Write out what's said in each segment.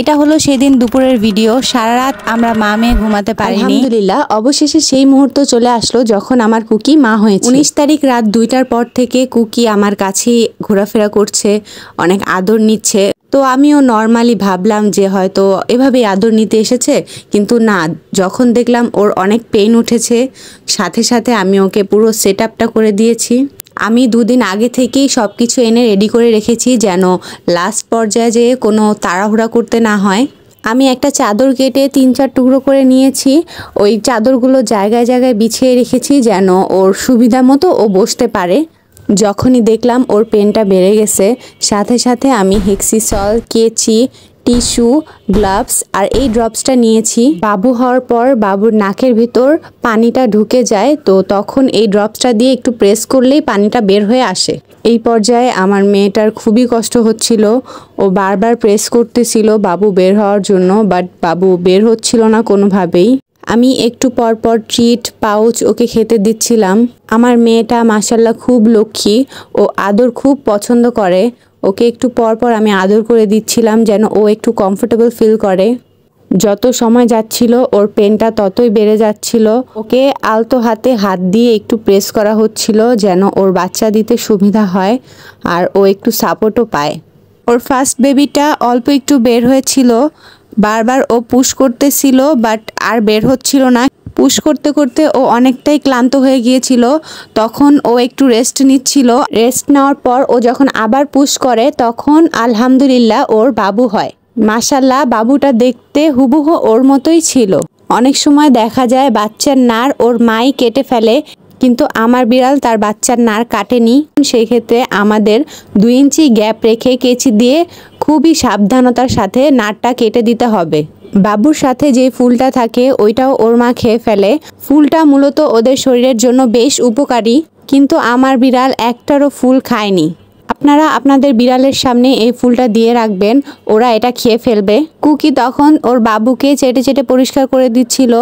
এটা হলো সেদিন দুপুরের ভিডিও। সারা রাত আমরা মা মেয়ে ঘুমাতে পারিনি। আলহামদুলিল্লাহ অবশেষে সেই মুহূর্ত চলে আসলো যখন আমার কুকি মা হয়েছে। 19 তারিখ রাত 2টার পর থেকে কুকি আমার কাছে ঘোরাফেরা করছে, অনেক আদর নিচ্ছে। তো আমিও নর্মালি ভাবলাম যে হয়তো এভাবেই আদর নিতে এসেছে, কিন্তু না, যখন দেখলাম ওর অনেক পেইন উঠেছে, সাথে সাথে আমি ওকে পুরো সেট আপটা করে দিয়েছি। আমি 2 দিন আগে থেকেই সব কিছু এনে রেডি করে রেখেছি যেন লাস্ট পর্যায়ে যেয়ে কোনো তাড়াহুড়া করতে না হয়। আমি একটা চাদর কেটে 3-4 টুকরো করে নিয়েছি। ওই চাদরগুলো জায়গায় জায়গায় বিছিয়ে রেখেছি যেন ওর সুবিধা মতো ও বসতে পারে। যখনই দেখলাম ওর পেনটা বেড়ে গেছে, সাথে সাথে আমি হেক্সিসল, কেচি, টিস্যু, গ্লাভস আর এই ড্রপসটা নিয়েছি। বাবু হওয়ার পর বাবুর নাকের ভিতর পানিটা ঢুকে যায়, তো তখন এই ড্রপসটা দিয়ে একটু প্রেস করলেই পানিটা বের হয়ে আসে। এই পর্যায়ে আমার মেয়েটার খুবই কষ্ট হচ্ছিল, ও বারবার প্রেস করতেছিল বাবু বের হওয়ার জন্য, বাট বাবু বের হচ্ছিল না কোনোভাবেই। আমি একটু পর পর ট্রিট, পাউচ ওকে খেতে দিচ্ছিলাম। আমার মেয়েটা মাশাল্লাহ খুব লক্ষ্মী, ও আদর খুব পছন্দ করে। ওকে একটু পর পর আমি আদর করে দিচ্ছিলাম যেন ও একটু কমফোর্টেবল ফিল করে। যত সময় যাচ্ছিল ওর পেনটা ততই বেড়ে যাচ্ছিল। ওকে আলতো হাতে হাত দিয়ে একটু প্রেস করা হচ্ছিল যেন ওর বাচ্চা দিতে সুবিধা হয় আর ও একটু সাপোর্টও পায়। ওর ফার্স্ট বেবিটা অল্প একটু বের হয়েছিল, বারবার ও পুশ করতেছিল বাট আর বের হচ্ছিল না। পুশ করতে করতে ও অনেকটাই ক্লান্ত হয়ে গিয়েছিল, তখন ও একটু রেস্ট নিচ্ছিল। রেস্ট নেওয়ার পর ও যখন আবার পুশ করে তখন আলহামদুলিল্লাহ ওর বাবু হয়। মাশাল্লাহ বাবুটা দেখতে হুবহু ওর মতোই ছিল। অনেক সময় দেখা যায় বাচ্চার নার ওর মাই কেটে ফেলে, কিন্তু আমার বিড়াল তার বাচ্চার নার কাটেনি। সেই ক্ষেত্রে আমাদের 2 ইঞ্চি গ্যাপ রেখে কেচি দিয়ে খুবই সাবধানতার সাথে নারটা কেটে দিতে হবে। বাবুর সাথে যে ফুলটা থাকে ওইটাও ওর মা খেয়ে ফেলে। ফুলটা মূলত ওদের শরীরের জন্য বেশ উপকারী, কিন্তু আমার বিড়াল একটারও ফুল খায়নি। আপনারা আপনাদের বিড়ালের সামনে এই ফুলটা দিয়ে রাখবেন, ওরা এটা খেয়ে ফেলবে। কুকি তখন ওর বাবুকে চেটে চেটে পরিষ্কার করে দিচ্ছিল,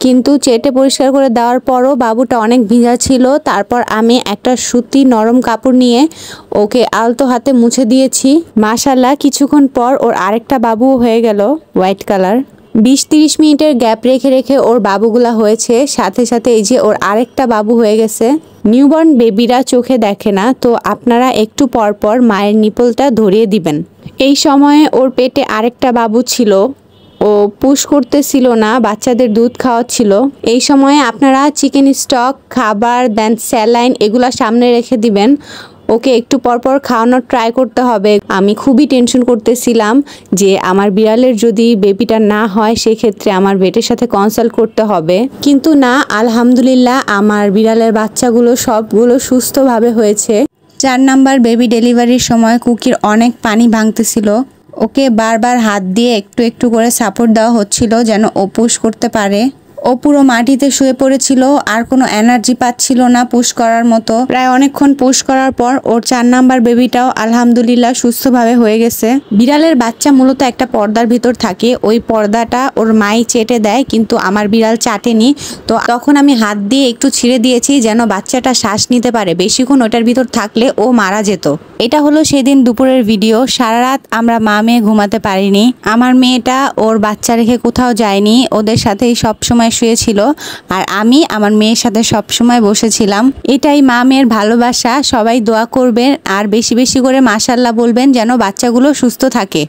কিন্তু চেটে পরিষ্কার করে দেওয়ার পরও বাবুটা অনেক ভিজা ছিল। তারপর আমি একটা সুতি নরম কাপড় নিয়ে ওকে আলতো হাতে মুছে দিয়েছি। মাশাল্লাহ কিছুক্ষণ পর ওর আরেকটা বাবু হয়ে গেল, হোয়াইট কালার। 20-30 মিনিটের গ্যাপ রেখে রেখে ওর বাবুগুলা হয়েছে, সাথে সাথে এই যে ওর আরেকটা বাবু হয়ে গেছে। নিউবর্ন বেবিরা চোখে দেখে না, তো আপনারা একটু পর পর মায়ের নিপলটা ধরিয়ে দিবেন। এই সময়ে ওর পেটে আরেকটা বাবু ছিল, ও পুশ করতেছিল না, বাচ্চাদের দুধ খাওয়াচ্ছিল। এই সময়ে আপনারা চিকেন স্টক, খাবার, দেন স্যালাইন এগুলা সামনে রেখে দিবেন। ওকে একটু পরপর খাওয়ানোর ট্রাই করতে হবে। আমি খুবই টেনশন করতেছিলাম যে আমার বিড়ালের যদি বেবিটা না হয় সেক্ষেত্রে আমার ভেটের সাথে কনসাল্ট করতে হবে, কিন্তু না, আলহামদুলিল্লাহ আমার বিড়ালের বাচ্চাগুলো সবগুলো সুস্থভাবে হয়েছে। 4 নাম্বার বেবি ডেলিভারির সময় কুকির অনেক পানি ভাঙতেছিল। ওকে বারবার হাত দিয়ে একটু একটু করে সাপোর্ট দেওয়া হচ্ছিল যেন ও পুশ করতে পারে। ও পুরো মাটিতে শুয়ে পড়েছিল, আর কোনো এনার্জি পাচ্ছিল না পুশ করার মতো। প্রায় অনেকক্ষণ পুশ করার পর ওর 4 নাম্বার বেবিটাও আলহামদুলিল্লাহ সুস্থভাবে হয়ে গেছে। বিড়ালের বাচ্চা মূলত একটা পর্দার ভিতর থাকে, ওই পর্দাটা ওর মাই চেটে দেয়, কিন্তু আমার বিড়াল চাটেনি। তো তখন আমি হাত দিয়ে একটু ছিঁড়ে দিয়েছি যেন বাচ্চাটা শ্বাস নিতে পারে, বেশিক্ষণ ওটার ভিতর থাকলে ও মারা যেত। এটা হলো সেদিন দুপুরের ভিডিও। সারা রাত আমরা মা মেয়ে ঘুমাতে পারিনি। আমার মেয়েটা ওর বাচ্চা রেখে কোথাও যায়নি, ওদের সাথেই সবসময় শুয়েছিল, আর আমি আমার মেয়ের সাথে সবসময় বসেছিলাম। এটাই মা মেয়ের ভালোবাসা। সবাই দোয়া করবেন আর বেশি বেশি করে মাশাআল্লাহ বলবেন যেন বাচ্চাগুলো সুস্থ থাকে।